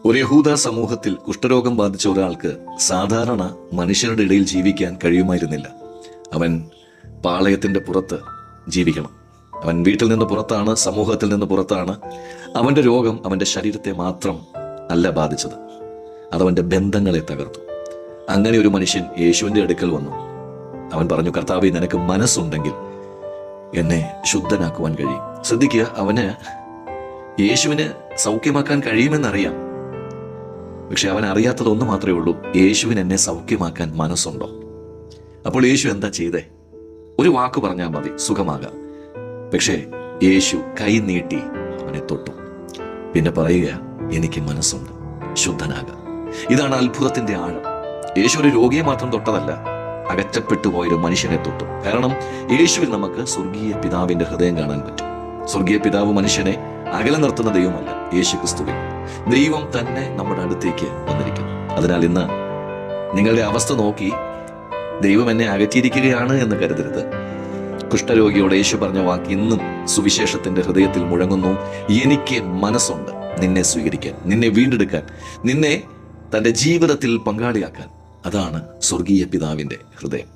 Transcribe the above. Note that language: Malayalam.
ഒരു യഹൂദ സമൂഹത്തിൽ കുഷ്ഠരോഗം ബാധിച്ച ഒരാൾക്ക് സാധാരണ മനുഷ്യരുടെ ഇടയിൽ ജീവിക്കാൻ കഴിയുമായിരുന്നില്ല. അവൻ പാളയത്തിന്റെ പുറത്ത് ജീവിക്കണം. അവൻ വീട്ടിൽ നിന്ന് പുറത്താണ്, സമൂഹത്തിൽ നിന്ന് പുറത്താണ്. അവന്റെ രോഗം അവന്റെ ശരീരത്തെ മാത്രം അല്ല ബാധിച്ചത്, അതവന്റെ ബന്ധങ്ങളെ തകർത്തു. അങ്ങനെ ഒരു മനുഷ്യൻ യേശുവിന്റെ അടുക്കൽ വന്നു. അവൻ പറഞ്ഞു, കർത്താവേ, നിനക്ക് മനസ്സുണ്ടെങ്കിൽ എന്നെ ശുദ്ധനാക്കുവാൻ കഴിയും. ശ്രദ്ധിക്കുക, അവന് യേശുവിന് സൗഖ്യമാക്കാൻ കഴിയുമെന്നറിയാം. പക്ഷെ അവൻ അറിയാത്തതൊന്നു മാത്രമേ ഉള്ളൂ, യേശുവിന് എന്നെ സൗഖ്യമാക്കാൻ മനസ്സുണ്ടോ? അപ്പോൾ യേശു എന്താ ചെയ്തേ? ഒരു വാക്ക് പറഞ്ഞാൽ മതി, സുഖമാകാം. പക്ഷേ യേശു കൈ നീട്ടി അവനെ തൊട്ടു. പിന്നെ പറയുക, എനിക്ക് മനസ്സുണ്ട്, ശുദ്ധനാകാം. ഇതാണ് അത്ഭുതത്തിന്റെ ആഴം. യേശു ഒരു രോഗിയെ മാത്രം തൊട്ടതല്ല, അകറ്റപ്പെട്ടു പോയൊരു മനുഷ്യനെ തൊട്ടു. കാരണം യേശുവിൽ നമുക്ക് സ്വർഗീയ പിതാവിന്റെ ഹൃദയം കാണാൻ പറ്റും. സ്വർഗീയ പിതാവ് മനുഷ്യനെ അകലെ നിർത്തുന്ന ദൈവമല്ല, യേശു ക്രിസ്തുവിൽ ദൈവം തന്നെ നമ്മുടെ അടുത്തേക്ക് വന്നിരിക്കുന്നു. അതിനാൽ ഇന്ന് നിങ്ങളുടെ അവസ്ഥ നോക്കി ദൈവം എന്നെ അകറ്റിയിരിക്കുകയാണ് എന്ന് കരുതരുത്. കുഷ്ഠരോഗിയോട് യേശു പറഞ്ഞ വാക്ക് ഇന്നും സുവിശേഷത്തിന്റെ ഹൃദയത്തിൽ മുഴങ്ങുന്നു. എനിക്ക് മനസ്സുണ്ട് നിന്നെ സ്വീകരിക്കാൻ, നിന്നെ വീണ്ടെടുക്കാൻ, നിന്നെ തൻ്റെ ജീവിതത്തിൽ പങ്കാളിയാക്കാൻ. അതാണ് സ്വർഗീയ പിതാവിന്റെ ഹൃദയം.